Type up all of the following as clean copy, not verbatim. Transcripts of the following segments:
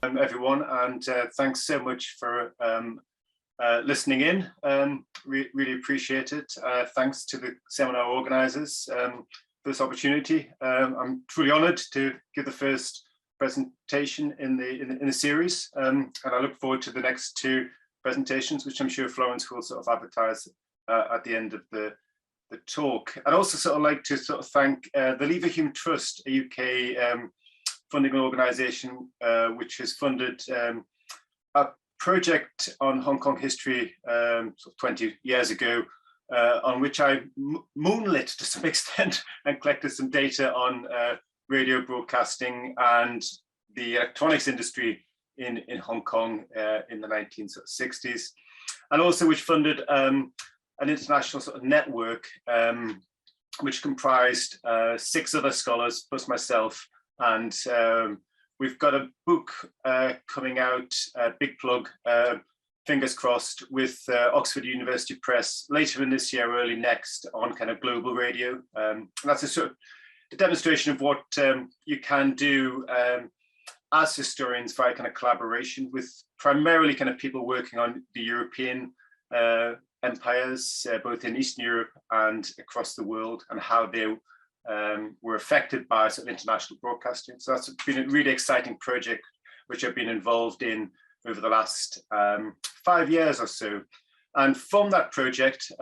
Everyone, and thanks so much for listening in. Really appreciate it. Thanks to the seminar organisers for this opportunity. I'm truly honoured to give the first presentation in the series, and I look forward to the next two presentations, which I'm sure Florence will sort of advertise at the end of the talk. I'd also sort of like to sort of thank the Leverhulme Trust, a UK funding organisation which has funded a project on Hong Kong history sort of 20 years ago, on which I moonlit to some extent and collected some data on radio broadcasting and the electronics industry in Hong Kong in the 1960s, and also which funded an international sort of network which comprised 6 other scholars plus myself. And we've got a book coming out, big plug, fingers crossed, with Oxford University Press later in this year, early next, on kind of global radio. And that's a sort of a demonstration of what you can do as historians via kind of collaboration with primarily kind of people working on the European empires, both in Eastern Europe and across the world, and how they were affected by sort of international broadcasting. So that's been a really exciting project, which I've been involved in over the last 5 years or so. And from that project,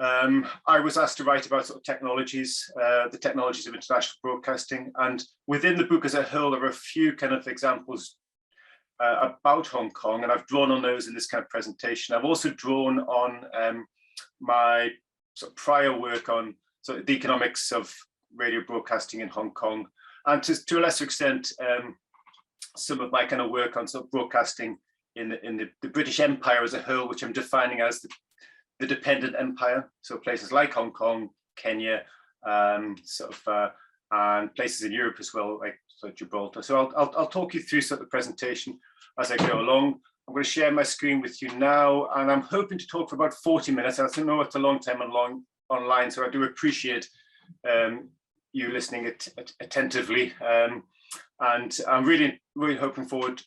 I was asked to write about sort of technologies, the technologies of international broadcasting. And within the book as a whole, there are a few kind of examples about Hong Kong, and I've drawn on those in this kind of presentation. I've also drawn on my sort of prior work on sort of the economics of radio broadcasting in Hong Kong, and to a lesser extent, some of my kind of work on sort of broadcasting in the British Empire as a whole, which I'm defining as the dependent empire. So places like Hong Kong, Kenya, and places in Europe as well, like Gibraltar. So I'll talk you through sort of the presentation as I go along. I'm going to share my screen with you now, and I'm hoping to talk for about 40 minutes. I know it's a long time online, so I do appreciate you listening attentively, and I'm really looking forward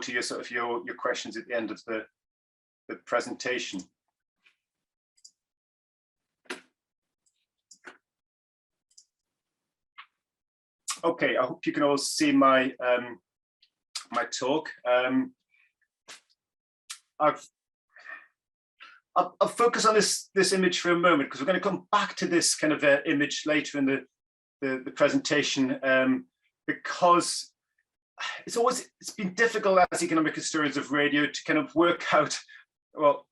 to your sort of your questions at the end of the presentation. Okay, I hope you can all see my my talk. I'll focus on this image for a moment, because we're going to come back to this kind of image later in the presentation, because it's been difficult as economic historians of radio to kind of work out, well,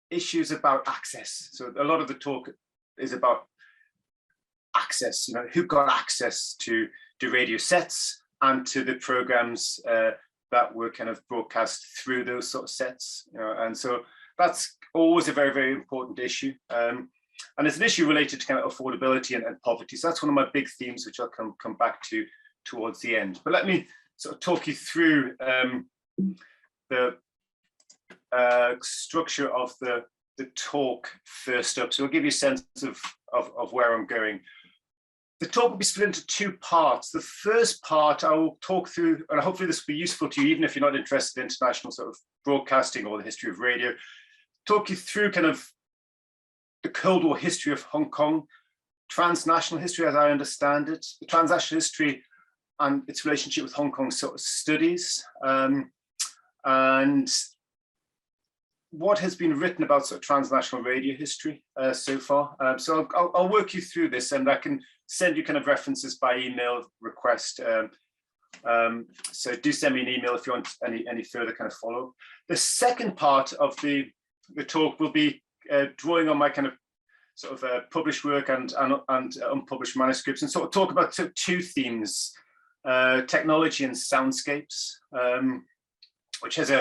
issues about access. So a lot of the talk is about access, you know, who got access to radio sets and to the programs that were kind of broadcast through those sort of sets, you know, and so that's always a very, very important issue. And it's an issue related to kind of affordability and poverty. So that's one of my big themes, which I'll come back to towards the end. But let me sort of talk you through the structure of the talk first up. So I'll give you a sense of where I'm going. The talk will be split into 2 parts. The first part I will talk through, and hopefully this will be useful to you, even if you're not interested in international sort of broadcasting or the history of radio, talk you through kind of the Cold War history of Hong Kong, transnational history as I understand it, the transnational history and its relationship with Hong Kong sort of studies, and what has been written about sort of transnational radio history so far. So I'll work you through this, and I can send you kind of references by email request. So do send me an email if you want any further kind of follow. The second part of the talk will be drawing on my kind of sort of published work and unpublished manuscripts, and sort of talk about sort of 2 themes, technology and soundscapes, which has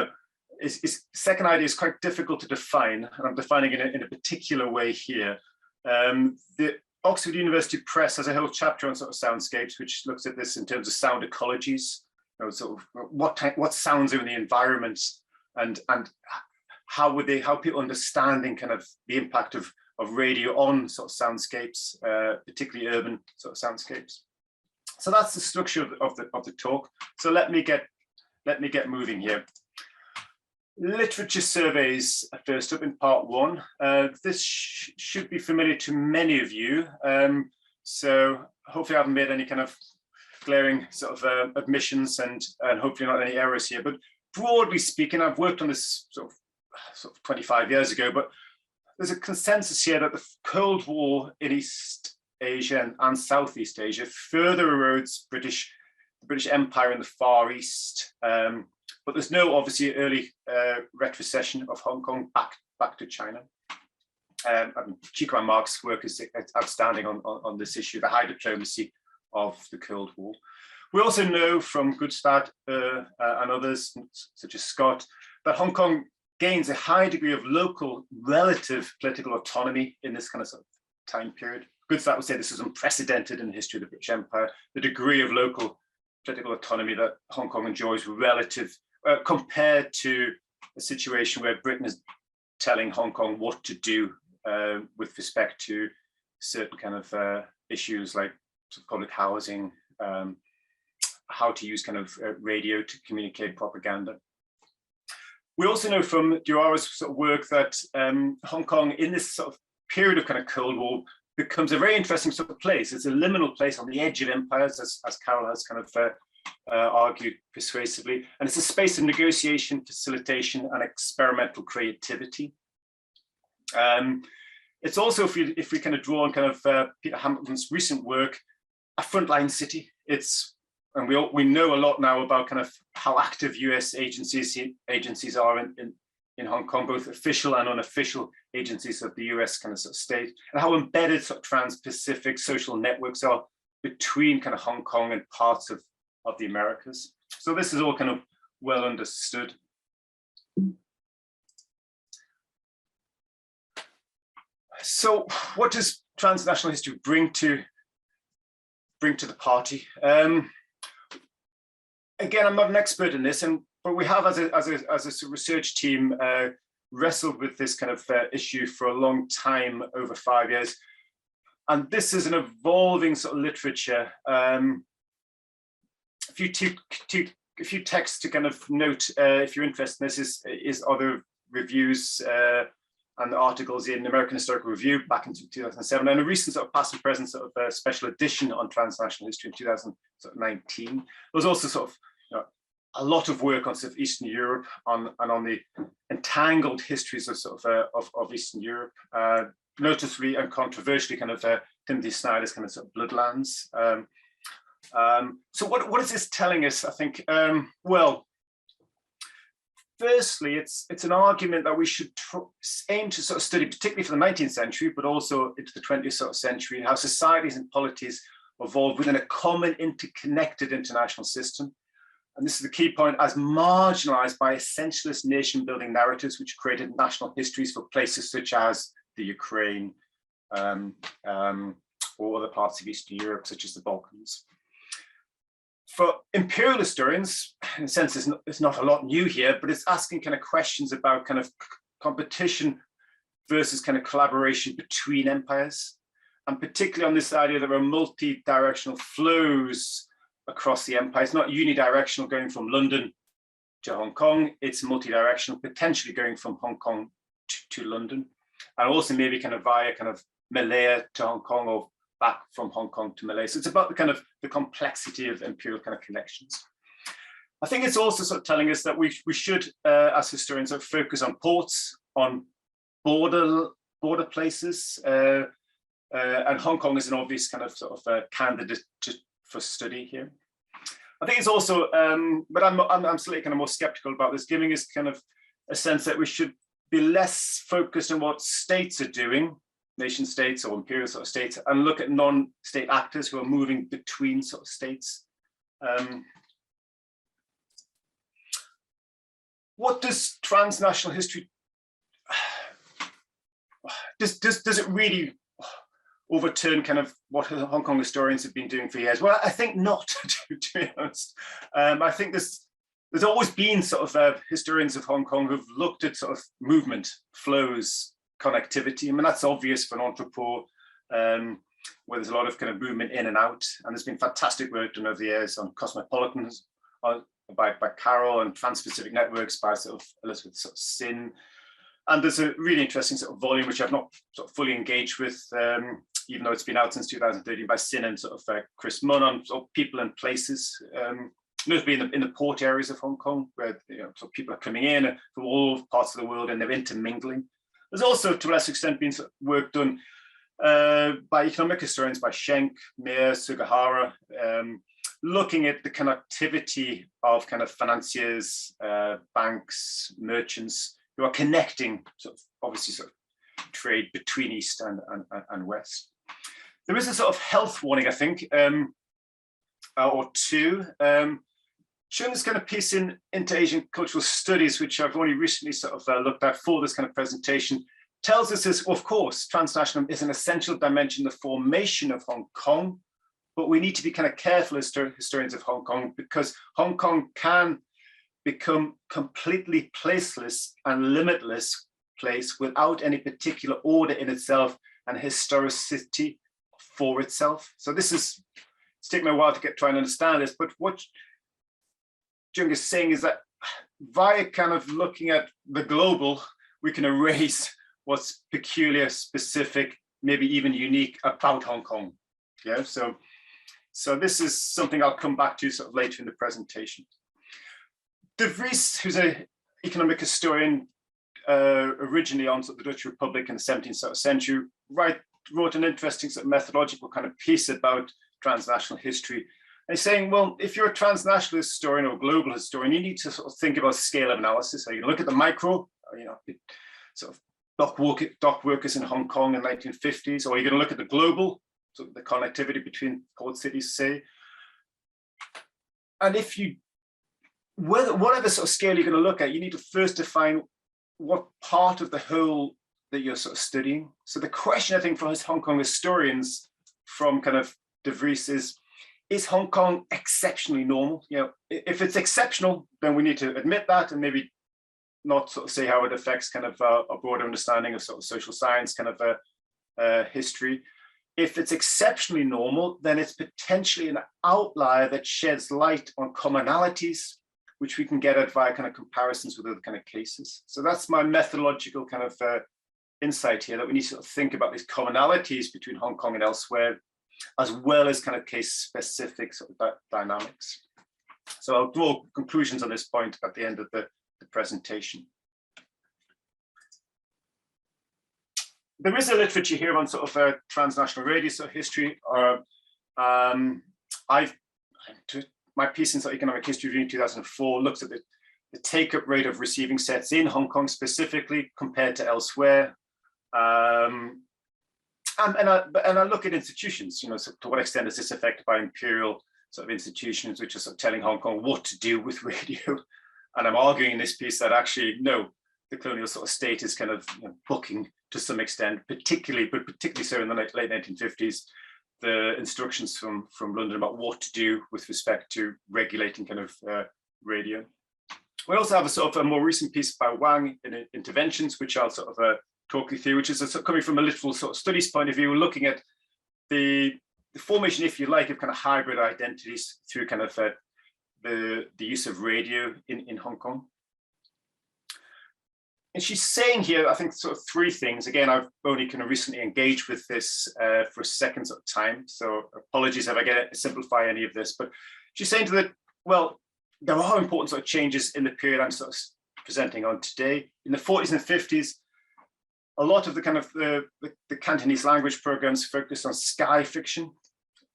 second idea is quite difficult to define, and I'm defining it in a particular way here. The Oxford University Press has a whole chapter on sort of soundscapes, which looks at this in terms of sound ecologies, you know, sort of what sounds are in the environment, and how people understanding kind of the impact of radio on sort of soundscapes, particularly urban sort of soundscapes. So that's the structure of the talk. So let me get moving here. Literature surveys first up in part one. This should be familiar to many of you. So hopefully I haven't made any kind of glaring sort of omissions and hopefully not any errors here. But broadly speaking, I've worked on this sort of 25 years ago, but there's a consensus here that the Cold War in East Asia and Southeast Asia further erodes the British Empire in the Far East. But there's no obviously early retrocession of Hong Kong back to China. Chico Mark's work is outstanding on this issue, the high diplomacy of the Cold War. We also know from Goodstad and others, such as Scott, that Hong Kong gains a high degree of local relative political autonomy in this kind of, sort of time period. Goodstad would say this is unprecedented in the history of the British Empire, the degree of local political autonomy that Hong Kong enjoys relative, compared to a situation where Britain is telling Hong Kong what to do with respect to certain kind of issues like public housing, how to use kind of radio to communicate propaganda. We also know from Diawara's sort of work that Hong Kong in this sort of period of kind of Cold War becomes a very interesting sort of place. It's a liminal place on the edge of empires, as Carol has kind of argued persuasively. And it's a space of negotiation, facilitation, and experimental creativity. It's also, if we kind of draw on kind of Peter Hamilton's recent work, a frontline city. And we know a lot now about kind of how active US agencies are in Hong Kong, both official and unofficial agencies of the US kind of, sort of state, and how embedded sort of trans-Pacific social networks are between kind of Hong Kong and parts of the Americas. So this is all kind of well understood. So what does transnational history bring to the party? Again, I'm not an expert in this, but we have, as a research team, wrestled with this kind of issue for a long time, over 5 years. And this is an evolving sort of literature. A few texts to kind of note, if you're interested in this, is other reviews and articles in American Historical Review back in 2007, and a recent sort of past and present sort of special edition on transnational history in 2019. There was also sort of a lot of work on sort of Eastern Europe and on the entangled histories of sort of Eastern Europe, noticeably and controversially kind of Timothy Snyder's kind of sort of Bloodlands. So what is this telling us? I think, well, firstly, it's an argument that we should aim to sort of study, particularly for the 19th century, but also into the 20th sort of century, how societies and polities evolve within a common interconnected international system. And this is the key point, as marginalized by essentialist nation building narratives, which created national histories for places such as the Ukraine or other parts of Eastern Europe, such as the Balkans. For imperial historians, in a sense, there's not a lot new here, but it's asking kind of questions about kind of competition versus kind of collaboration between empires, and particularly on this idea that there are multi-directional flows across the empire. It's not unidirectional going from London to Hong Kong, it's multi-directional, potentially going from Hong Kong to London, and also maybe kind of via kind of Malaya to Hong Kong, or back from Hong Kong to Malaya. So it's about the kind of the complexity of imperial kind of connections. I think it's also sort of telling us that we should, as historians, sort of focus on ports, on border places, and Hong Kong is an obvious kind of sort of candidate for study here. I think it's also, but I'm slightly kind of more skeptical about this, giving us kind of a sense that we should be less focused on what states are doing, nation states or imperial sort of states, and look at non-state actors who are moving between sort of states. What does transnational history, does it really overturn kind of what Hong Kong historians have been doing for years? Well, I think not, to be honest. I think there's always been sort of historians of Hong Kong who've looked at sort of movement, flows, connectivity. I mean, that's obvious for an entrepreneur. where there's a lot of kind of movement in and out. And there's been fantastic work done over the years on cosmopolitans by Carol, and trans-Pacific networks by sort of Elizabeth sort of Sin. And there's a really interesting sort of volume, which I've not sort of fully engaged with, even though it's been out since 2013 by Sin and sort of Chris Munn on sort of people and places, notably in the port areas of Hong Kong, where so people are coming in from all parts of the world and they're intermingling. There's also, to a lesser extent, been sort of work done by economic historians, by Schenk, Meir, Sugihara, looking at the connectivity of kind of financiers, banks, merchants, who are connecting sort of obviously sort of trade between East and West. There is a sort of health warning, I think, or two. Showing this kind of piece in Inter-Asian Cultural Studies, which I've only recently sort of looked at for this kind of presentation, tells us this, of course, transnational is an essential dimension in the formation of Hong Kong, but we need to be kind of careful as historians of Hong Kong, because Hong Kong can become completely placeless and limitless place without any particular order in itself and historicity for itself. So this is, it's taken me a while to try and understand this, but what Jung is saying is that via kind of looking at the global, we can erase what's peculiar, specific, maybe even unique about Hong Kong. Yeah, so this is something I'll come back to sort of later in the presentation. De Vries, who's an economic historian, originally on sort of the Dutch Republic in the 17th century, wrote an interesting sort of methodological kind of piece about transnational history. And he's saying, well, if you're a transnational historian or global historian, you need to sort of think about scale of analysis. So you look at the micro, sort of dock workers in Hong Kong in the 1950s, or you're going to look at the global, so the connectivity between port cities, say. And if you, whatever sort of scale you're going to look at, you need to first define what part of the whole that you're sort of studying. So the question, I think, for us Hong Kong historians from kind of De Vries is Hong Kong exceptionally normal? If it's exceptional, then we need to admit that and maybe not sort of say how it affects kind of a broader understanding of sort of social science kind of history. If it's exceptionally normal, then it's potentially an outlier that sheds light on commonalities, which we can get at via kind of comparisons with other kind of cases. So that's my methodological kind of insight here, that we need to sort of think about these commonalities between Hong Kong and elsewhere, as well as kind of case-specific sort of dynamics. So I'll draw conclusions on this point at the end of the presentation. There is a literature here on sort of transnational radio sort of history. My piece in sort of economic history in 2004 looks at the take-up rate of receiving sets in Hong Kong specifically compared to elsewhere. And I look at institutions, so to what extent is this affected by imperial sort of institutions, which are sort of telling Hong Kong what to do with radio. And I'm arguing in this piece that actually, no, the colonial sort of state is kind of booking to some extent, particularly so in the late 1950s, the instructions from London about what to do with respect to regulating kind of radio. We also have a sort of a more recent piece by Wang in Interventions, which I'll sort of talk you through, which is coming from a literal sort of studies point of view, looking at the formation, if you like, of kind of hybrid identities through kind of the use of radio in Hong Kong. And she's saying here, I think, sort of three things. Again, I've only kind of recently engaged with this for a second sort of time, so apologies if I get to simplify any of this. But she's saying to that, well, there are important sort of changes in the period I'm sort of presenting on today. In the 40s and 50s, a lot of the kind of the Cantonese language programs focused on sky fiction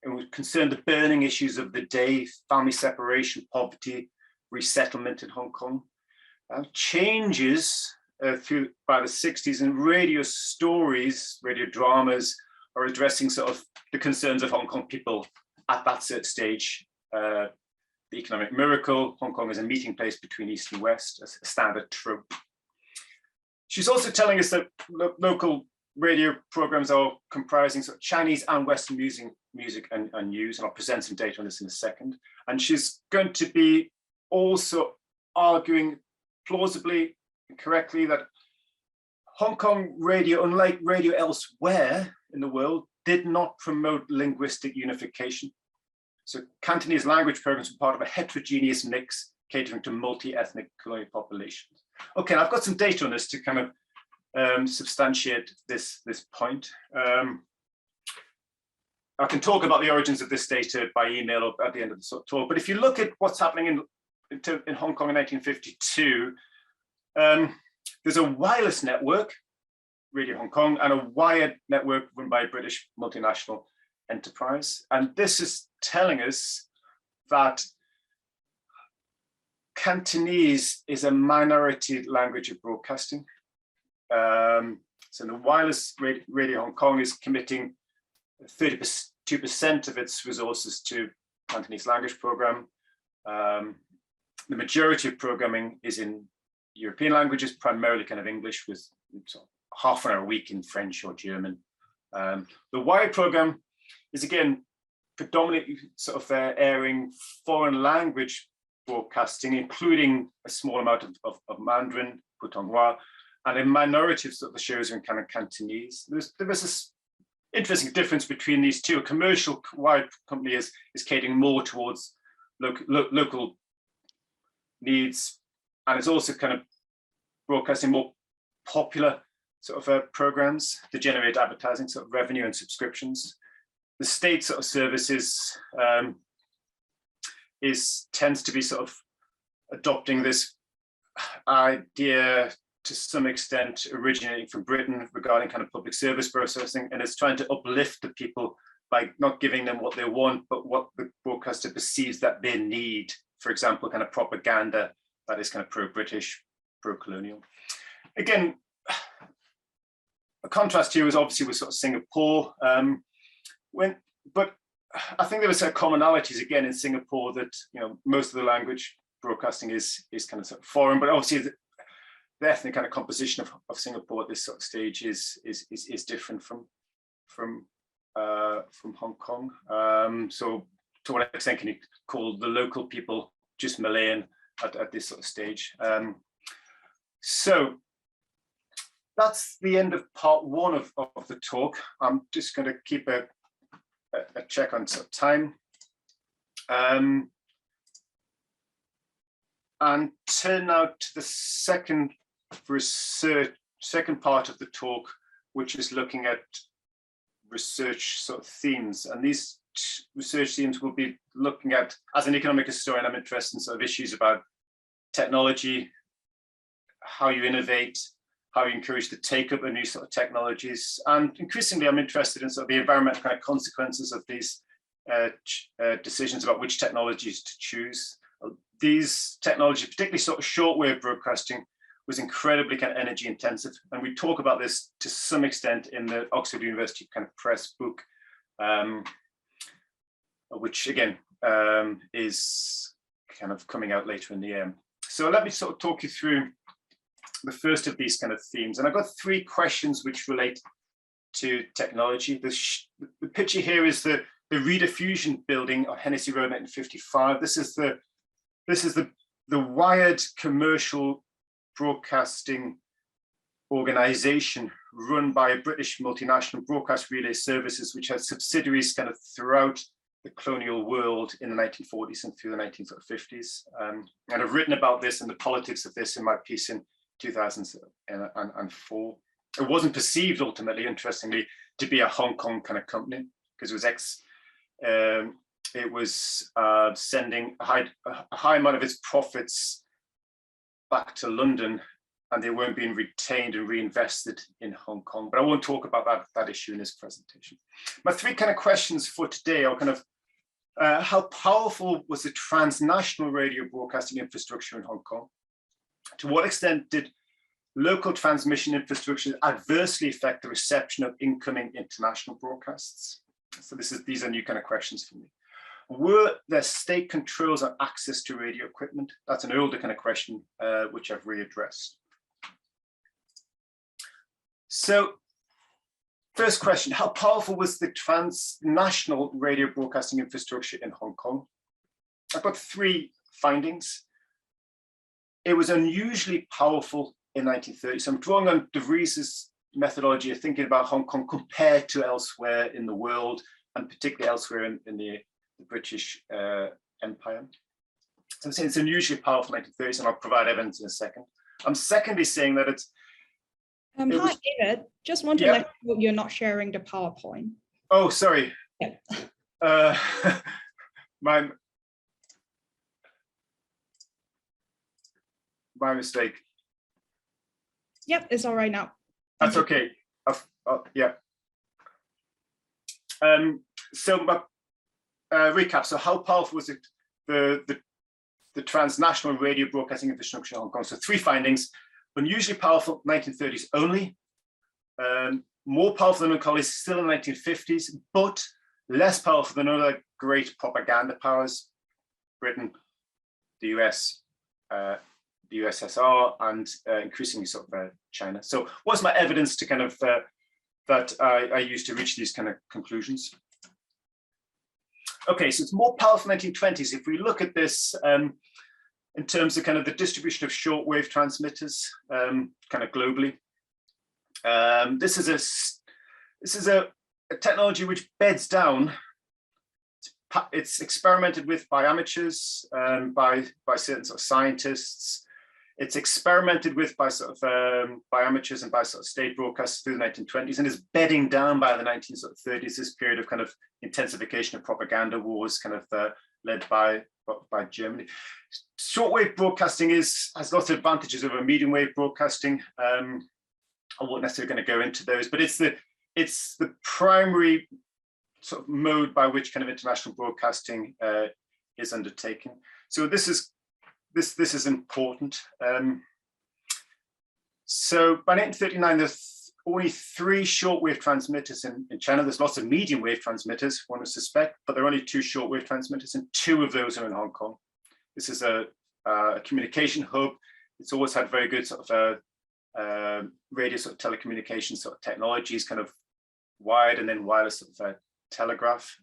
and would concern the burning issues of the day: family separation, poverty, resettlement in Hong Kong. Changes by the 60s, and radio stories, radio dramas are addressing sort of the concerns of Hong Kong people at that certain stage. The economic miracle, Hong Kong is a meeting place between East and West, a standard trope. She's also telling us that local radio programs are comprising sort of Chinese and Western music and news, and I'll present some data on this in a second. And she's going to be also arguing plausibly and correctly that Hong Kong radio, unlike radio elsewhere in the world, did not promote linguistic unification. So Cantonese language programs were part of a heterogeneous mix catering to multi-ethnic colonial populations. Okay, I've got some data on this to kind of substantiate this point. I can talk about the origins of this data by email or at the end of the talk, but if you look at what's happening in Hong Kong in 1952, there's a wireless network, Radio Hong Kong, and a wired network run by a British multinational enterprise. And this is telling us that Cantonese is a minority language of broadcasting. So the wireless Radio Hong Kong is committing 32% of its resources to Cantonese language program. The majority of programming is in European languages, primarily kind of English, with sort of half an hour a week in French or German. The wired program is again predominantly sort of airing foreign language broadcasting, including a small amount of Mandarin, Putonghua, and a minority of sort of the shows are in kind of Cantonese. There was this interesting difference between these two. A commercial wide company is catering more towards local needs, and it's also kind of broadcasting more popular sort of programs to generate advertising sort of revenue and subscriptions. The state sort of services tends to be sort of adopting this idea to some extent originating from Britain regarding kind of public service processing, and it's trying to uplift the people by not giving them what they want, but what the broadcaster perceives that they need. For example, kind of propaganda that is kind of pro-British, pro-colonial. Again, a contrast here is obviously with sort of Singapore. But I think there were some commonalities again in Singapore that, you know, most of the language broadcasting is kind of, sort of foreign, but obviously the ethnic kind of composition of Singapore at this sort of stage is different from Hong Kong. So to what extent can you call the local people just Malayan at this sort of stage? So that's the end of part one of the talk. I'm just going to keep a check on sort of time. And turn now to the second part of the talk, which is looking at research sort of themes. And these research themes will be looking at, as an economic historian, I'm interested in sort of issues about technology, how you innovate, how you encourage the take-up of new sort of technologies. And increasingly, I'm interested in sort of the environmental kind of consequences of these decisions about which technologies to choose. These technologies, particularly sort of shortwave broadcasting, was incredibly kind of energy intensive. And we talk about this to some extent in the Oxford University kind of press book, which again is kind of coming out later in the year. So let me sort of talk you through the first of these kind of themes. And I've got three questions which relate to technology. The picture here is the Reader Fusion building on Hennessy Road, 1955. This is the wired commercial broadcasting organization run by a British multinational, Broadcast Relay Services, which had subsidiaries kind of throughout the colonial world in the 1940s and through the 1950s. And I've written about this and the politics of this in my piece in 2004. It wasn't perceived ultimately, interestingly, to be a Hong Kong kind of company, because it was sending a high amount of its profits back to London, and they weren't being retained and reinvested in Hong Kong. But I won't talk about that issue in this presentation. My three kind of questions for today are kind of how powerful was the transnational radio broadcasting infrastructure in Hong Kong? To what extent did local transmission infrastructure adversely affect the reception of incoming international broadcasts? So these are new kind of questions for me. Were there state controls on access to radio equipment? That's an older kind of question, which I've readdressed. So first question, how powerful was the transnational radio broadcasting infrastructure in Hong Kong? I've got three findings. It was unusually powerful in 1930. So I'm drawing on De Vries's methodology of thinking about Hong Kong compared to elsewhere in the world, and particularly elsewhere in the British Empire. So I'm saying it's unusually powerful 1930s, and I'll provide evidence in a second. I'm secondly saying that it's... Hi, David. Just want to let you know you're not sharing the PowerPoint. Oh, sorry. Yep. My mistake. Yep, it's all right now. That's okay. Yeah. So my recap. So how powerful was it, the transnational radio broadcasting infrastructure in Hong Kong? So 3 findings: unusually powerful 1930s only, more powerful than colonies still in the 1950s, but less powerful than other great propaganda powers, Britain, the US, the USSR, and increasingly sort of China. So what's my evidence to kind of that I used to reach these kind of conclusions? Okay, so it's more powerful 1920s. If we look at this in terms of kind of the distribution of shortwave transmitters, kind of globally, this is a technology which beds down. It's experimented with by amateurs, by certain sort of scientists. It's experimented with by sort of by amateurs and by sort of state broadcasters through the 1920s, and is bedding down by the 1930s. This period of kind of intensification of propaganda wars, kind of led by Germany. Shortwave broadcasting has lots of advantages over medium wave broadcasting. I won't necessarily going to go into those, but it's the primary sort of mode by which kind of international broadcasting is undertaken. So this is important. So by 1939, there's only 3 shortwave transmitters in China. There's lots of medium wave transmitters, one would suspect, but there are only 2 shortwave transmitters, and 2 of those are in Hong Kong. This is a communication hub. It's always had very good sort of radio sort of telecommunication sort of technologies, kind of wired and then wireless sort of telegraph.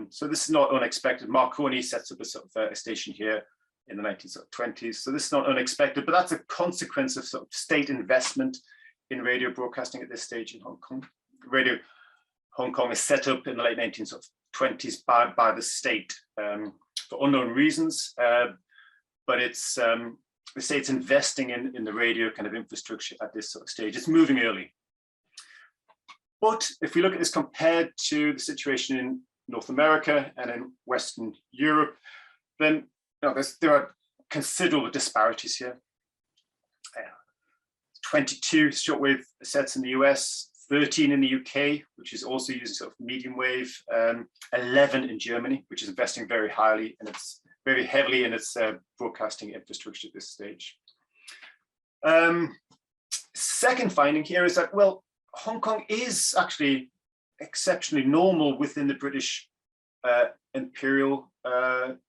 So this is not unexpected. Marconi sets up a sort of a station here in the 1920s. So this is not unexpected, but that's a consequence of sort of state investment in radio broadcasting at this stage in Hong Kong. Radio Hong Kong is set up in the late 1920s by the state for unknown reasons, but it's the state's investing in the radio kind of infrastructure at this sort of stage. It's moving early. But if we look at this compared to the situation in North America and in Western Europe, then there are considerable disparities here. 22 shortwave sets in the US, 13 in the UK, which is also using sort of medium wave, 11 in Germany, which is investing very heavily in its broadcasting infrastructure at this stage. Second finding here is that, well, Hong Kong is actually exceptionally normal within the British imperial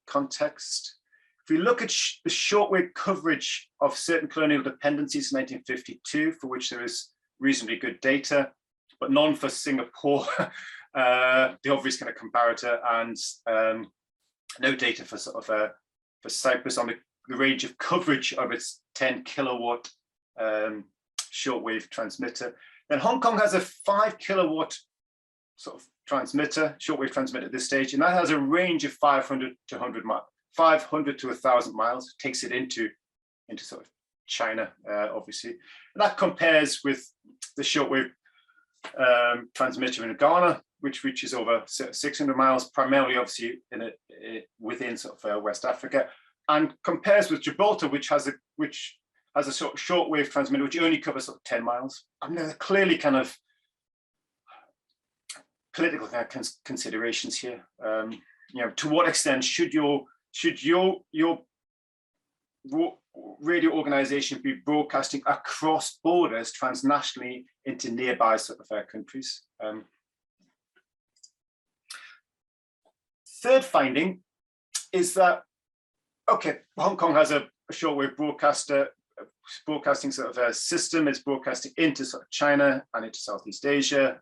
context. If we look at the shortwave coverage of certain colonial dependencies in 1952, for which there is reasonably good data, but none for Singapore, the obvious kind of comparator, and no data for sort of for Cyprus on the range of coverage of its 10 kilowatt shortwave transmitter. Then Hong Kong has a 5 kilowatt sort of transmitter, shortwave transmitter at this stage, and that has a range of 500 to 1,000 miles. It takes it into sort of China, obviously. And that compares with the shortwave transmitter in Ghana, which reaches over 600 miles, primarily obviously within sort of West Africa, and compares with Gibraltar, which has a sort of shortwave transmitter which only covers sort of 10 miles. I mean, there are clearly kind of political kind of considerations here. To what extent should your radio organization be broadcasting across borders transnationally into nearby sort of countries? Third finding is that, okay, Hong Kong has a shortwave broadcasting sort of a system. It's broadcasting into sort of China and into Southeast Asia.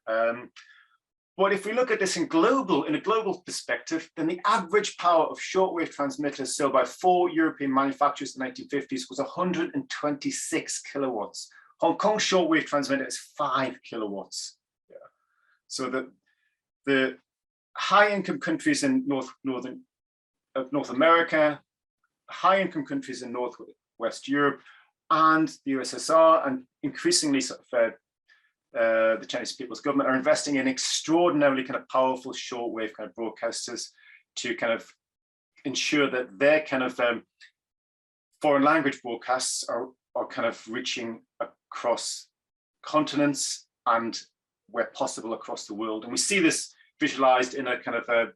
But if we look at this in a global perspective, then the average power of shortwave transmitters sold by 4 European manufacturers in the 1950s was 126 kilowatts, Hong Kong shortwave transmitter is 5 kilowatts. Yeah. So the high-income countries in North America, high-income countries in Northwest Europe, and the USSR, and increasingly sort of the Chinese People's Government are investing in extraordinarily kind of powerful shortwave kind of broadcasters to kind of ensure that their kind of foreign language broadcasts are kind of reaching across continents and where possible across the world. And we see this visualized in a kind of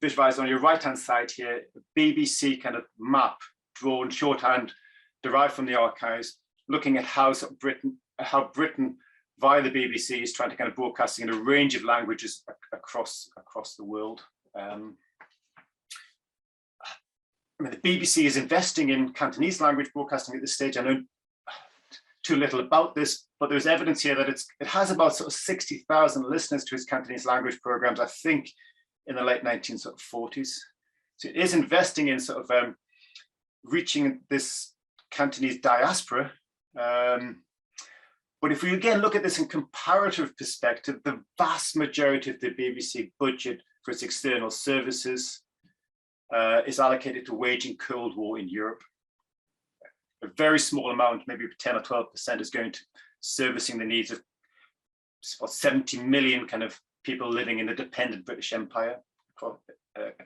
visualized on your right-hand side here, BBC kind of map drawn shorthand derived from the archives, looking at how Britain via the BBC is trying to kind of broadcasting in a range of languages across the world. I mean, the BBC is investing in Cantonese language broadcasting at this stage. I know too little about this, but there's evidence here that it has about sort of 60,000 listeners to its Cantonese language programs, I think, in the late 1940s. So it is investing in sort of reaching this Cantonese diaspora. But if we again look at this in comparative perspective, the vast majority of the BBC budget for its external services is allocated to waging Cold War in Europe. A very small amount, maybe 10 or 12%, is going to servicing the needs of about 70 million kind of people living in the dependent British Empire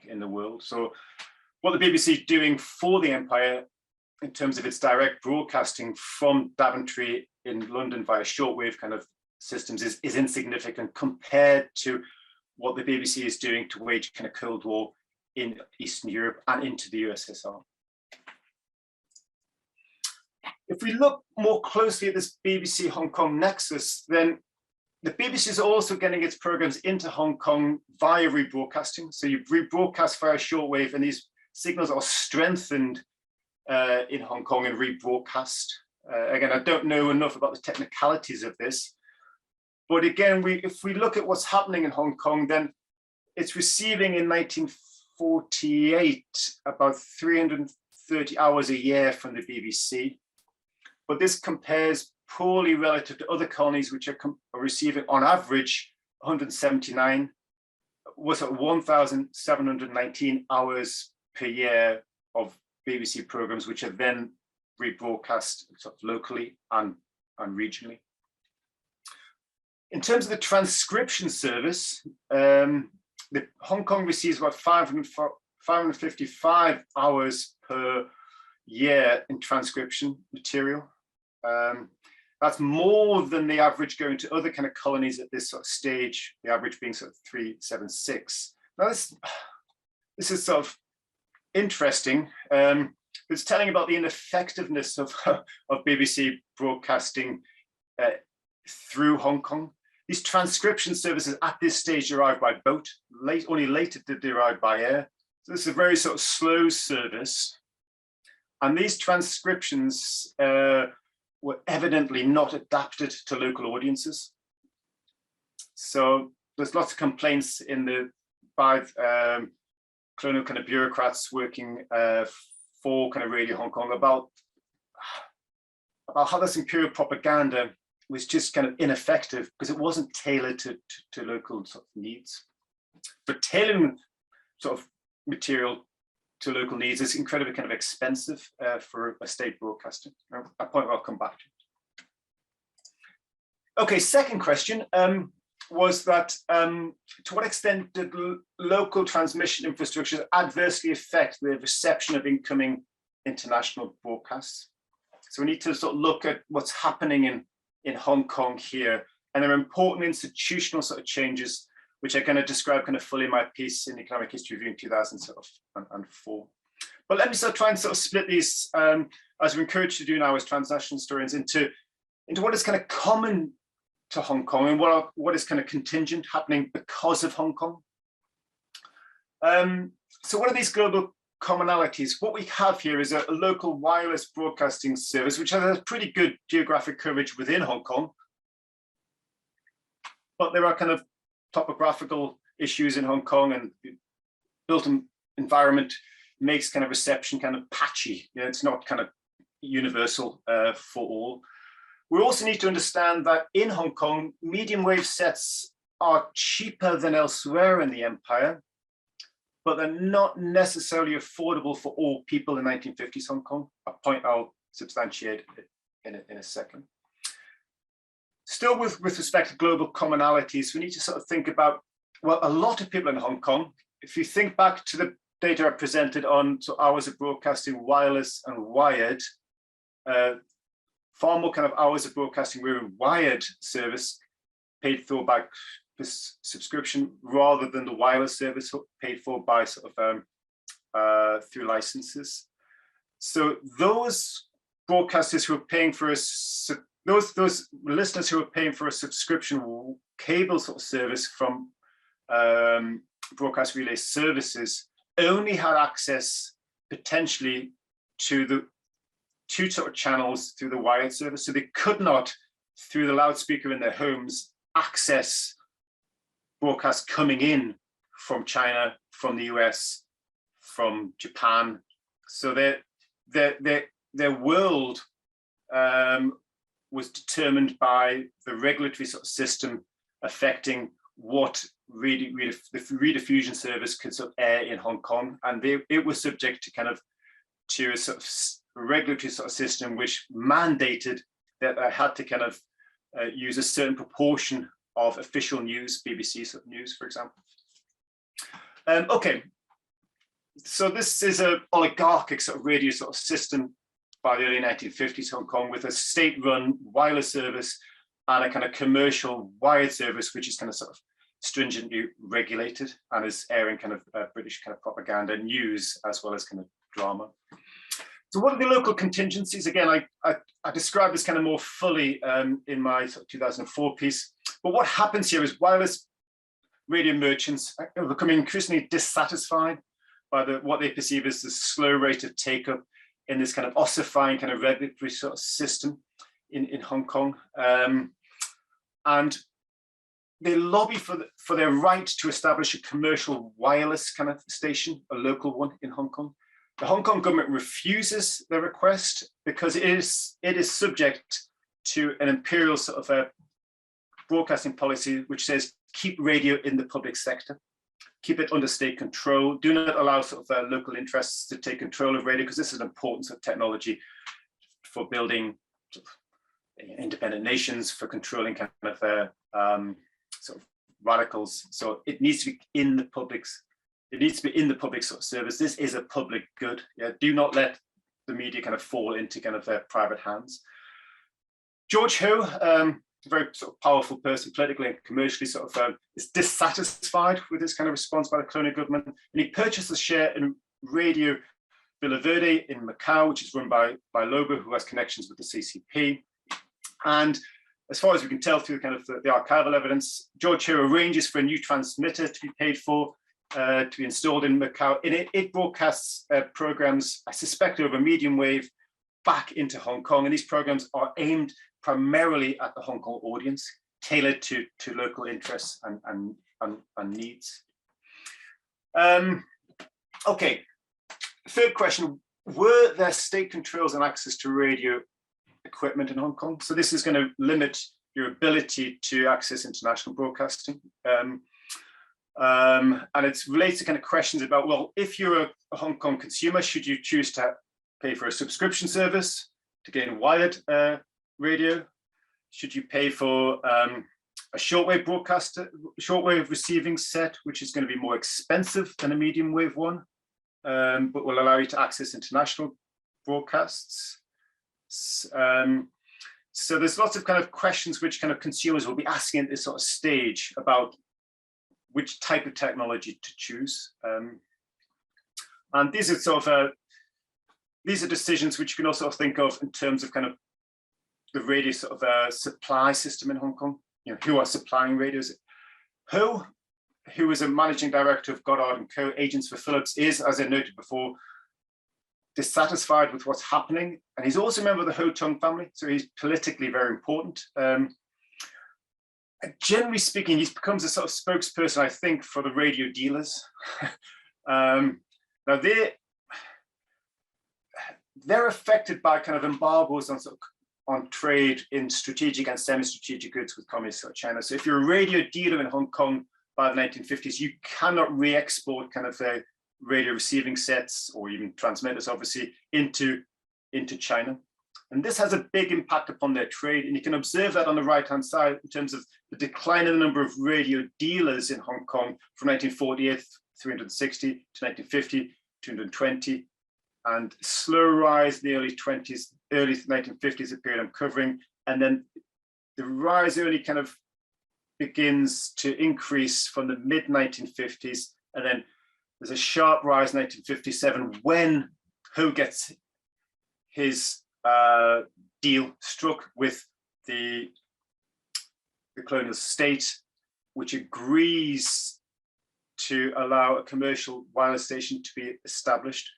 in the world. So what the BBC is doing for the Empire in terms of its direct broadcasting from Daventry in London via shortwave kind of systems is insignificant compared to what the BBC is doing to wage kind of Cold War in Eastern Europe and into the USSR. If we look more closely at this BBC Hong Kong nexus, then the BBC is also getting its programs into Hong Kong via rebroadcasting. So you rebroadcast via shortwave, and these signals are strengthened in Hong Kong and rebroadcast. Again, I don't know enough about the technicalities of this, but again, if we look at what's happening in Hong Kong, then it's receiving in 1948 about 330 hours a year from the BBC. But this compares poorly relative to other colonies, which are receiving on average 179, was at 1,719 hours per year of BBC programs, which are then rebroadcast sort of locally and regionally. In terms of the transcription service, the Hong Kong receives about 555 hours per year in transcription material. That's more than the average going to other kind of colonies at this sort of stage, the average being sort of 376. Now this is sort of interesting. It's telling about the ineffectiveness of BBC broadcasting through Hong Kong. These transcription services at this stage arrive by boat, only later did they arrive by air. So this is a very sort of slow service. And these transcriptions were evidently not adapted to local audiences. So there's lots of complaints by colonial kind of bureaucrats working for kind of Radio Hong Kong about how this imperial propaganda was just kind of ineffective because it wasn't tailored to local sort of needs. But tailoring sort of material to local needs is incredibly kind of expensive for a state broadcaster. A point I'll come back to. Okay, second question was that to what extent did local transmission infrastructure adversely affect the reception of incoming international broadcasts? So we need to sort of look at what's happening in Hong Kong here, and there are important institutional sort of changes which I kind of describe kind of fully in my piece in Economic History Review in 2004. But let me sort of try and sort of split these, as we're encouraged to do now as transnational historians, into what is kind of common to Hong Kong and what is kind of contingent happening because of Hong Kong. So what are these global commonalities? What we have here is a local wireless broadcasting service, which has a pretty good geographic coverage within Hong Kong. But there are kind of topographical issues in Hong Kong, and the built environment makes kind of reception kind of patchy. You know, it's not kind of universal for all. We also need to understand that in Hong Kong, medium wave sets are cheaper than elsewhere in the empire, but they're not necessarily affordable for all people in 1950s Hong Kong, a point I'll substantiate in a second. Still with respect to global commonalities, we need to sort of think about, well, a lot of people in Hong Kong, if you think back to the data I presented on hours of broadcasting, wireless and wired, far more kind of hours of broadcasting were in wired service paid for by subscription rather than the wireless service paid for by sort of through licenses. So those broadcasters who are paying for those listeners who are paying for a subscription cable sort of service from broadcast relay services only had access potentially to the two sort of channels through the wired service. So they could not, through the loudspeaker in their homes, access broadcasts coming in from China, from the US, from Japan. So their world was determined by the regulatory sort of system affecting what the rediffusion service could sort of air in Hong Kong, and it was subject to to a sort of regulatory sort of system which mandated that I had to use a certain proportion of official news, BBC sort of news, for example. Okay, so this is an oligarchic sort of radio sort of system by the early 1950s Hong Kong, with a state-run wireless service and a kind of commercial wired service, which is kind of sort of stringently regulated and is airing kind of British kind of propaganda news as well as kind of drama. So what are the local contingencies? Again, I described this kind of more fully in my sort of 2004 piece. But what happens here is wireless radio merchants are becoming increasingly dissatisfied by what they perceive as the slow rate of take-up in this kind of ossifying kind of regulatory sort of system in Hong Kong. And they lobby for their right to establish a commercial wireless kind of station, a local one in Hong Kong. The Hong Kong government refuses the request because it is subject to an imperial sort of a broadcasting policy which says keep radio in the public sector, keep it under state control, do not allow sort of local interests to take control of radio, because this is an important sort of technology for building sort of independent nations, for controlling kind of sort of radicals. So it needs to be in the public's. It needs to be in the public sort of service. This is a public good. Yeah, do not let the media kind of fall into kind of their private hands. George Ho, a very sort of powerful person, politically and commercially, sort of is dissatisfied with this kind of response by the colonial government, and he purchased a share in Radio Villa Verde in Macau, which is run by Lobo, who has connections with the CCP. And as far as we can tell through kind of the archival evidence, George Ho arranges for a new transmitter to be paid for, to be installed in Macau. It broadcasts programs, I suspect, over medium wave back into Hong Kong. And these programs are aimed primarily at the Hong Kong audience, tailored to local interests and needs. Okay, third question, were there state controls and access to radio equipment in Hong Kong? So this is going to limit your ability to access international broadcasting. And it's related to kind of questions about, well, if you're a Hong Kong consumer, should you choose to pay for a subscription service to gain wired radio? Should you pay for a shortwave broadcaster, shortwave receiving set, which is going to be more expensive than a medium wave one, but will allow you to access international broadcasts? So there's lots of kind of questions which kind of consumers will be asking at this sort of stage about which type of technology to choose. And these are sort of, these are decisions which you can also think of in terms of kind of the radio sort of supply system in Hong Kong. You know, who are supplying radios? Ho, who is a managing director of Goddard & Co, agents for Philips, is, as I noted before, dissatisfied with what's happening. And he's also a member of the Ho Tung family, so he's politically very important. Generally speaking, he becomes a sort of spokesperson, I think, for the radio dealers. Now they're affected by kind of embargoes on sort of on trade in strategic and semi-strategic goods with communist China. So if you're a radio dealer in Hong Kong by the 1950s, you cannot re-export kind of radio receiving sets or even transmitters, obviously, into China. And this has a big impact upon their trade. And you can observe that on the right-hand side in terms of the decline in the number of radio dealers in Hong Kong from 1948, 360 to 1950, 220, and slow rise in the early 20s, early 1950s, the period I'm covering. And then the rise only kind of begins to increase from the mid 1950s. And then there's a sharp rise in 1957 when Ho gets his deal struck with the colonial state, which agrees to allow a commercial wireless station to be established.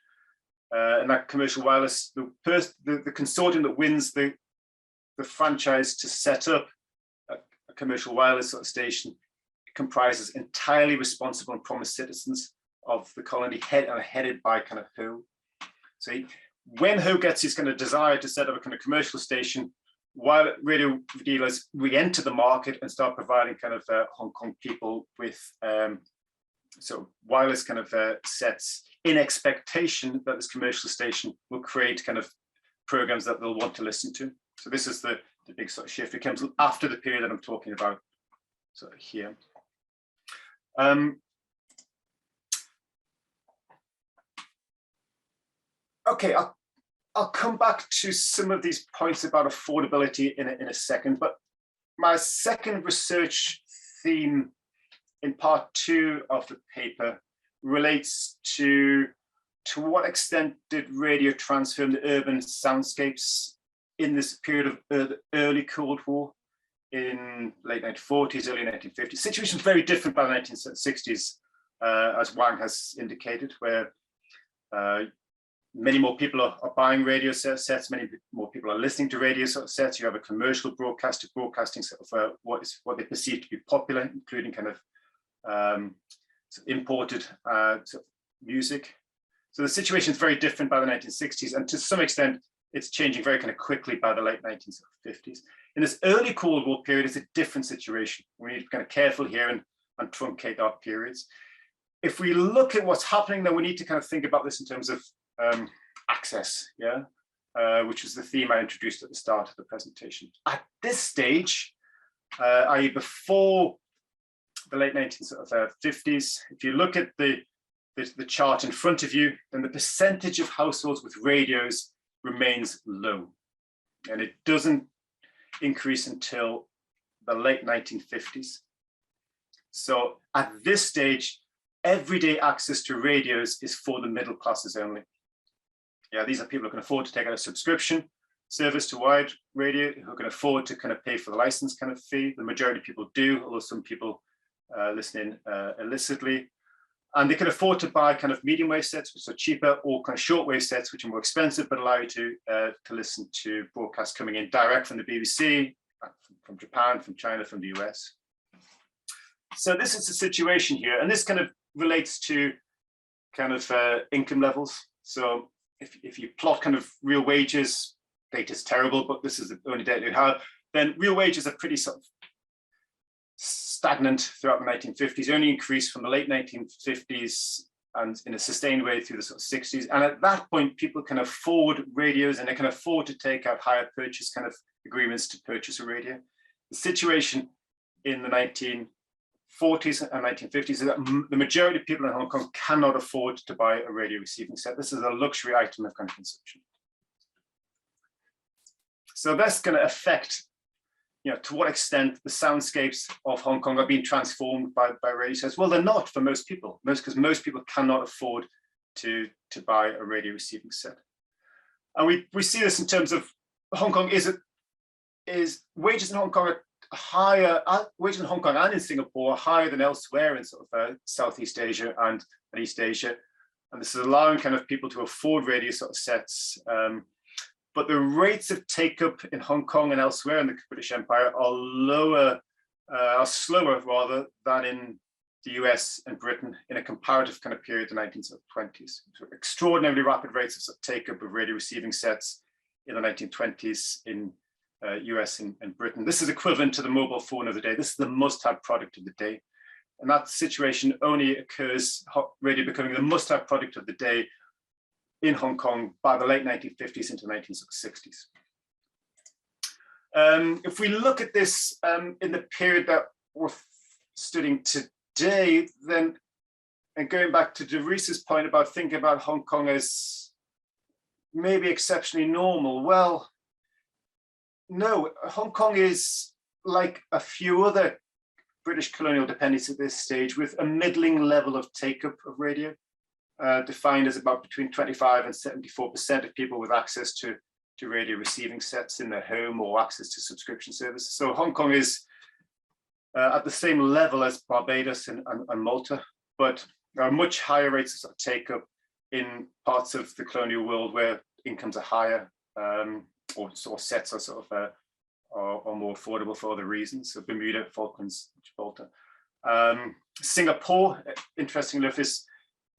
And that commercial wireless, the consortium that wins the franchise to set up a commercial wireless sort of station comprises entirely responsible and promised citizens of the colony, headed by kind of Ho. So when Ho gets his kind of desire to set up a kind of commercial station, while radio dealers re-enter the market and start providing kind of Hong Kong people with sort of wireless kind of sets in expectation that this commercial station will create kind of programs that they'll want to listen to. So this is the big sort of shift. It comes after the period that I'm talking about sort of here. Okay, I'll come back to some of these points about affordability in a second, but my second research theme in part 2 of the paper relates to what extent did radio transform the urban soundscapes in this period of the early Cold War in late 1940s, early 1950s. Situation very different by the 1960s, as Wang has indicated, where many more people are buying radio sets, many more people are listening to radio sets. You have a commercial broadcasting sort of what they perceive to be popular, including kind of imported sort of music. So the situation is very different by the 1960s, and to some extent, it's changing very kind of quickly by the late 1950s. In this early Cold War period, it's a different situation. We need to be kind of careful here and truncate our periods. If we look at what's happening, then we need to kind of think about this in terms of access, which was the theme I introduced at the start of the presentation. At this stage, i.e. before the late 1950s, if you look at the chart in front of you, then the percentage of households with radios remains low. And it doesn't increase until the late 1950s. So at this stage, everyday access to radios is for the middle classes only. Yeah, these are people who can afford to take out a subscription service to wide radio, who can afford to kind of pay for the license kind of fee. The majority of people do, although some people listen in illicitly. And they can afford to buy kind of medium wave sets, which are cheaper, or kind of short wave sets, which are more expensive, but allow you to listen to broadcasts coming in direct from the BBC, from Japan, from China, from the US. So this is the situation here. And this kind of relates to kind of income levels. So if you plot kind of real wages, data is terrible, but this is the only data you have, then real wages are pretty sort of stagnant throughout the 1950s, only increased from the late 1950s and in a sustained way through the sort of 60s. And at that point, people can afford radios and they can afford to take out higher purchase kind of agreements to purchase a radio. The situation in the 1940s and 1950s is that the majority of people in Hong Kong cannot afford to buy a radio receiving set. This is a luxury item of consumption. So that's going to affect, to what extent the soundscapes of Hong Kong are being transformed by radio sets. Well, they're not for most people, because most people cannot afford to buy a radio receiving set. And we see this in terms of Hong Kong is wages in Hong Kong are higher, wages in Hong Kong and in Singapore are higher than elsewhere in sort of Southeast Asia and East Asia. And this is allowing kind of people to afford radio sort of sets. But the rates of take-up in Hong Kong and elsewhere in the British Empire are slower rather than in the US and Britain in a comparative kind of period, the 1920s. So extraordinarily rapid rates of take-up of radio receiving sets in the 1920s in US and Britain. This is equivalent to the mobile phone of the day. This is the must-have product of the day. And that situation only occurs, radio becoming the must-have product of the day in Hong Kong by the late 1950s into the 1960s. If we look at this in the period that we're studying today, then, and going back to Derice's point about thinking about Hong Kong as maybe exceptionally normal, well, no, Hong Kong is like a few other British colonial dependencies at this stage, with a middling level of take-up of radio, defined as about between 25 and 74% of people with access to radio receiving sets in their home or access to subscription services. So Hong Kong is at the same level as Barbados and Malta, but there are much higher rates of take-up in parts of the colonial world where incomes are higher, or sets are sort of are more affordable for other reasons. So Bermuda, Falklands, Gibraltar. Singapore, interestingly enough, is,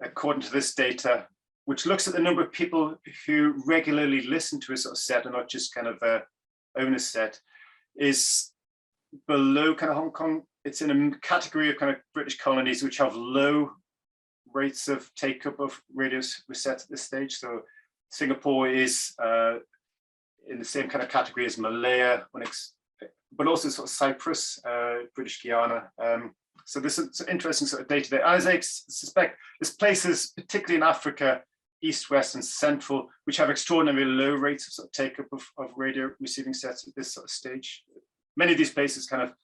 according to this data, which looks at the number of people who regularly listen to a sort of set and not just kind of own a set, is below kind of Hong Kong. It's in a category of kind of British colonies which have low rates of take-up of radio sets at this stage. So Singapore is in the same kind of category as Malaya, but also sort of Cyprus, British Guiana. So this is interesting sort of data there. As I suspect, there's places, particularly in Africa, East, West, and Central, which have extraordinarily low rates of sort of take-up of radio receiving sets at this sort of stage. Many of these places kind of,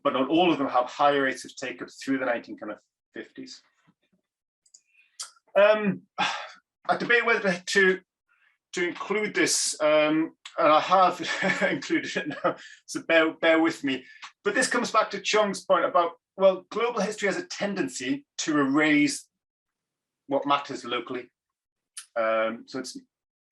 but not all of them, have higher rates of take-up through the 1950s. I debate whether to include this, and I have included it now, so bear with me. But this comes back to Chung's point about, well, global history has a tendency to erase what matters locally. So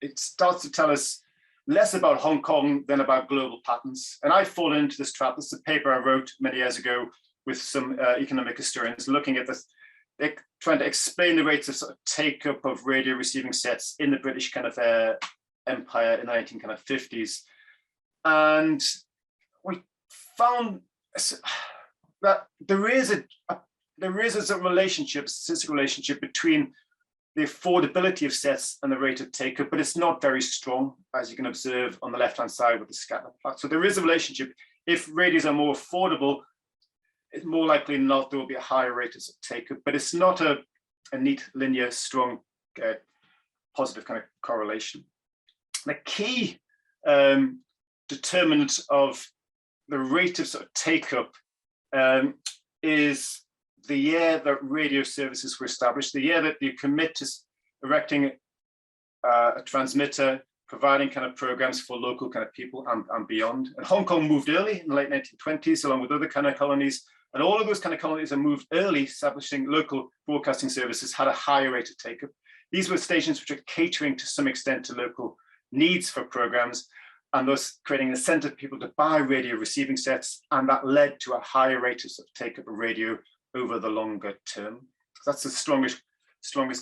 it starts to tell us less about Hong Kong than about global patterns. And I fall into this trap. This is a paper I wrote many years ago with some economic historians looking at this. They're trying to explain the rates of sort of take-up of radio receiving sets in the British kind of empire in the 1950s. And we found that there is a sort of relationship, statistical relationship between the affordability of sets and the rate of take-up, but it's not very strong, as you can observe on the left-hand side with the scatter plot. So there is a relationship. If radios are more affordable, it's more likely than not there will be a higher rate of take-up, but it's not a neat, linear, strong, positive kind of correlation. The key determinant of the rate of sort of take-up is the year that radio services were established, the year that you commit to erecting a transmitter, providing kind of programs for local kind of people and beyond. And Hong Kong moved early in the late 1920s, along with other kind of colonies. And all of those kind of colonies that moved early, establishing local broadcasting services, had a higher rate of take-up. These were stations which are catering to some extent to local needs for programs, and thus creating an incentive for people to buy radio receiving sets, and that led to a higher rate of take-up of radio over the longer term. So that's the strongest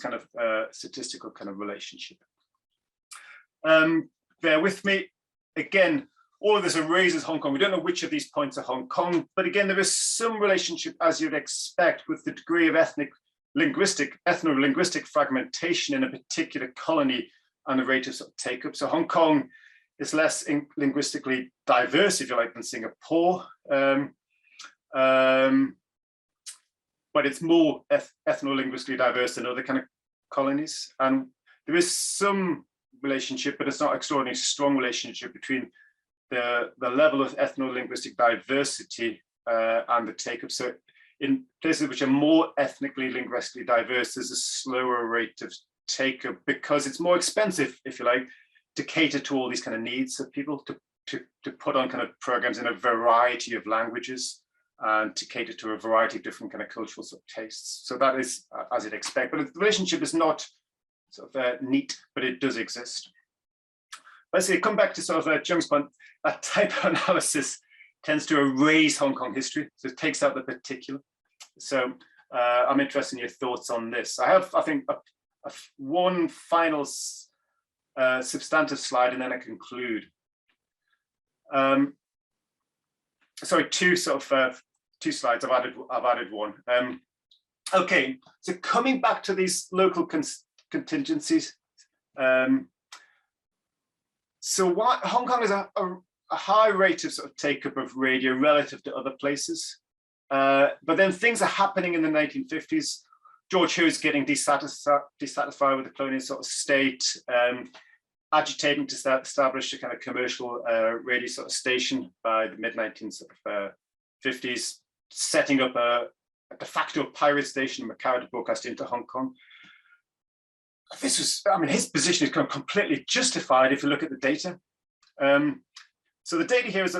kind of statistical kind of relationship. Bear with me. Again, all of this erases Hong Kong. We don't know which of these points are Hong Kong, but again, there is some relationship, as you'd expect, with the degree of ethno-linguistic fragmentation in a particular colony and the rate of take-up. So Hong Kong is less linguistically diverse, if you like, than Singapore, but it's more ethno-linguistically diverse than other kind of colonies. And there is some relationship, but it's not extraordinarily strong relationship between the level of ethno-linguistic diversity and the take-up. So in places which are more ethnically linguistically diverse, there's a slower rate of take-up because it's more expensive, if you like, to cater to all these kind of needs of people, to put on kind of programs in a variety of languages and to cater to a variety of different kind of cultural tastes. So that is as you'd expect, but the relationship is not sort of neat, but it does exist. Let's say, come back to sort of Jung's point, that type of analysis tends to erase Hong Kong history, so it takes out the particular. So I'm interested in your thoughts on this. I have, I think, one final substantive slide, and then I conclude. Sorry, two slides. I've added one. Okay, so coming back to these local contingencies. So Hong Kong has a high rate of sort of take-up of radio relative to other places. But then things are happening in the 1950s. George Ho is getting dissatisfied with the colonial sort of state, agitating to establish a kind of commercial radio sort of station by the mid-1950s, setting up a de facto pirate station in Macau to broadcast into Hong Kong. This was, I mean, his position is completely justified if you look at the data. So the data here is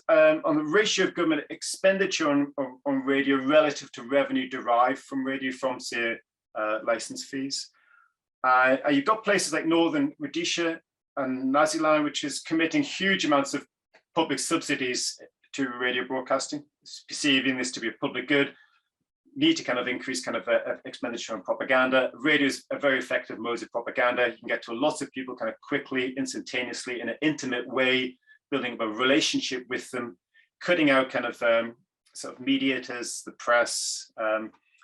on the ratio of government expenditure on radio relative to revenue derived from radio from, say, license fees. You've got places like Northern Rhodesia and Nasilan, which is committing huge amounts of public subsidies to radio broadcasting, perceiving this to be a public good, need to kind of increase kind of expenditure on propaganda. Radio is a very effective mode of propaganda. You can get to lots of people kind of quickly, instantaneously, in an intimate way, building up a relationship with them, cutting out kind of sort of mediators, the press.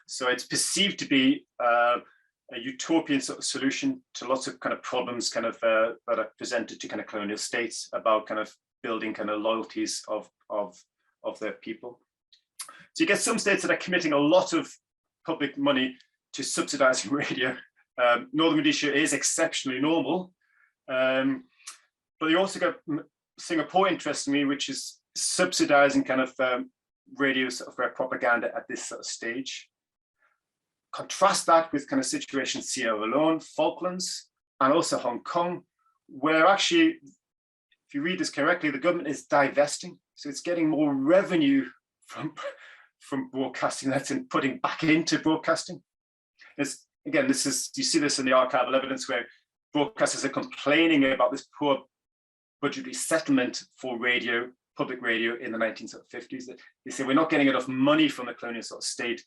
So it's perceived to be a utopian sort of solution to lots of kind of problems kind of that are presented to kind of colonial states about kind of building kind of loyalties of their people. So you get some states that are committing a lot of public money to subsidizing radio. Northern Rhodesia is exceptionally normal, but you also got Singapore, interestingly, which is subsidizing kind of radio sort of propaganda at this sort of stage. Contrast that with kind of situation in Sierra Leone, Falklands, and also Hong Kong, where actually, if you read this correctly, the government is divesting. So it's getting more revenue from broadcasting that's in putting back into broadcasting. Again, you see this in the archival evidence where broadcasters are complaining about this poor budgetary settlement for radio, public radio in the 1950s. They say we're not getting enough money from the colonial sort of state,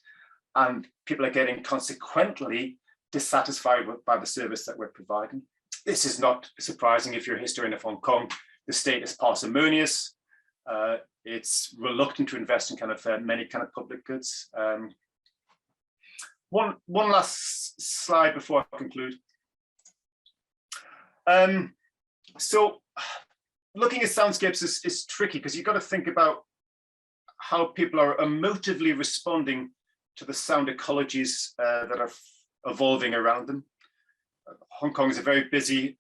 and people are getting consequently dissatisfied by the service that we're providing. This is not surprising if you're a historian of Hong Kong. The state is parsimonious. It's reluctant to invest in kind of many kind of public goods. One last slide before I conclude. So looking at soundscapes is tricky because you've got to think about how people are emotively responding to the sound ecologies that are evolving around them. Hong Kong is a very busy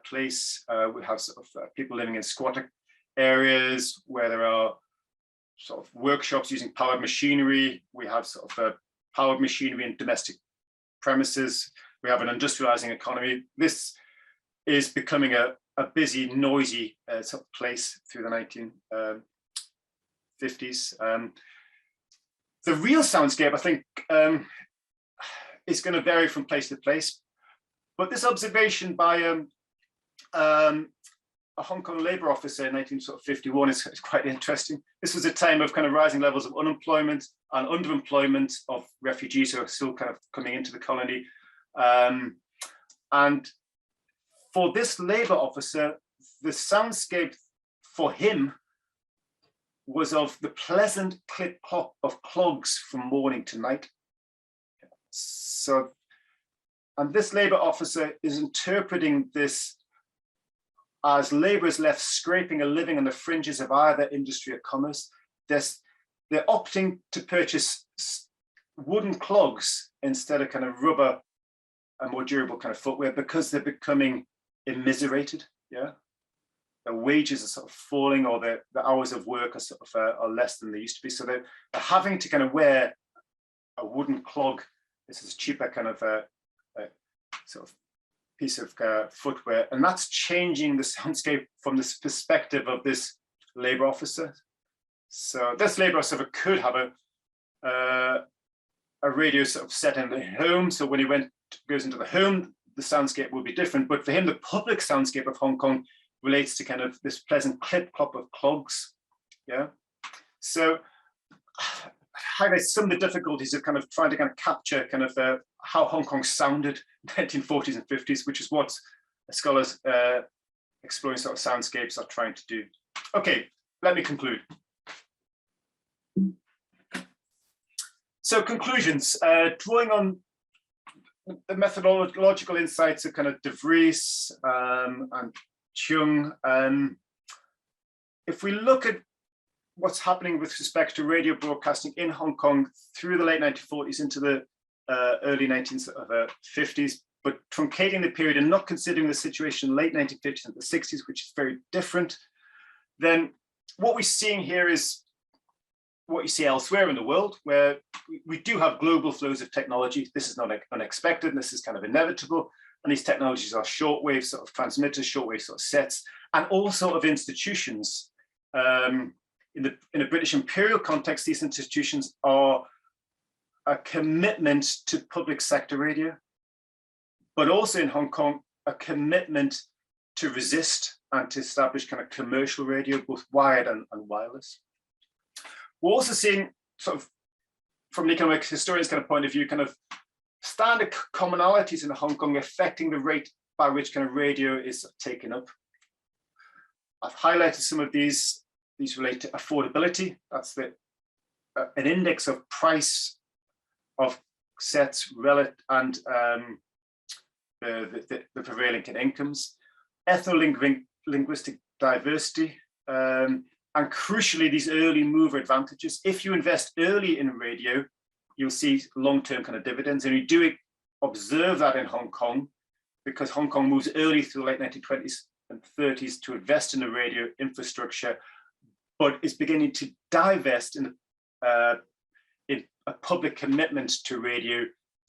place. We have sort of people living in squatter areas where there are sort of workshops using powered machinery. We have sort of powered machinery in domestic premises. We have an industrializing economy. This is becoming a busy, noisy sort of place through the 1950s. The real soundscape, I think, is going to vary from place to place. But this observation by a Hong Kong Labour officer in 1951 is quite interesting. This was a time of kind of rising levels of unemployment and underemployment of refugees who are still kind of coming into the colony. And for this Labour officer, the soundscape for him was of the pleasant clip-clop of clogs from morning to night. So, and this Labour officer is interpreting this as labourers left scraping a living on the fringes of either industry or commerce. They're opting to purchase wooden clogs instead of kind of rubber and more durable kind of footwear because they're becoming immiserated. Yeah, their wages are sort of falling, or the hours of work are sort of are less than they used to be. So they're having to kind of wear a wooden clog. This is cheaper kind of sort of piece of footwear, and that's changing the soundscape from this perspective of this Labour officer. So this Labour officer could have a radio sort of set in the home. So when he goes into the home, the soundscape will be different. But for him, the public soundscape of Hong Kong relates to kind of this pleasant clip-clop of clogs. Yeah. So highlights some of the difficulties of kind of trying to kind of capture kind of how Hong Kong sounded in the 1940s and 50s, which is what scholars exploring sort of soundscapes are trying to do. Okay, let me conclude. So conclusions, drawing on the methodological insights of kind of De Vries and Chung. If we look at what's happening with respect to radio broadcasting in Hong Kong through the late 1940s into the early 1950s, but truncating the period and not considering the situation in the late 1950s and the 60s, which is very different, then what we're seeing here is what you see elsewhere in the world, where we do have global flows of technology. This is not unexpected, and this is kind of inevitable. And these technologies are shortwave sort of transmitters, shortwave sort of sets, and all sort of institutions. In a British imperial context, these institutions are a commitment to public sector radio, but also in Hong Kong, a commitment to resist and to establish kind of commercial radio, both wired and wireless. We're also seeing, sort of, from an economic historian's kind of point of view, kind of standard commonalities in Hong Kong affecting the rate by which kind of radio is taken up. I've highlighted some of these. These relate to affordability. That's an index of price of sets relative and the prevailing incomes, ethno-linguistic diversity, and crucially, these early mover advantages. If you invest early in radio, you'll see long-term kind of dividends. And you do observe that in Hong Kong, because Hong Kong moves early through the late 1920s and 30s to invest in the radio infrastructure, but is beginning to divest in a public commitment to radio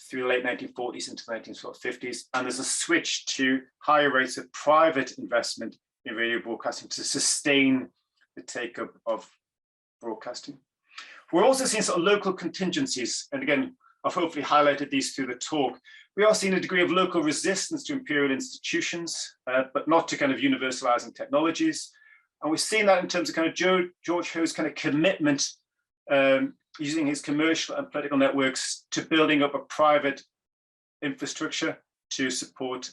through the late 1940s into the 1950s. And there's a switch to higher rates of private investment in radio broadcasting to sustain the take-up of broadcasting. We're also seeing sort of local contingencies. And again, I've hopefully highlighted these through the talk. We are seeing a degree of local resistance to imperial institutions, but not to kind of universalizing technologies. And we've seen that in terms of kind of George Ho's kind of commitment, using his commercial and political networks to building up a private infrastructure to support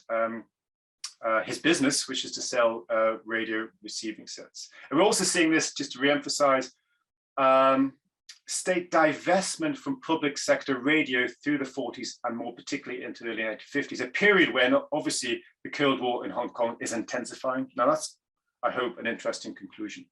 his business, which is to sell radio receiving sets. And we're also seeing this, just to re-emphasize, state divestment from public sector radio through the 40s and more particularly into the early 1950s, a period when obviously the Cold War in Hong Kong is intensifying. Now that's, I hope, an interesting conclusion.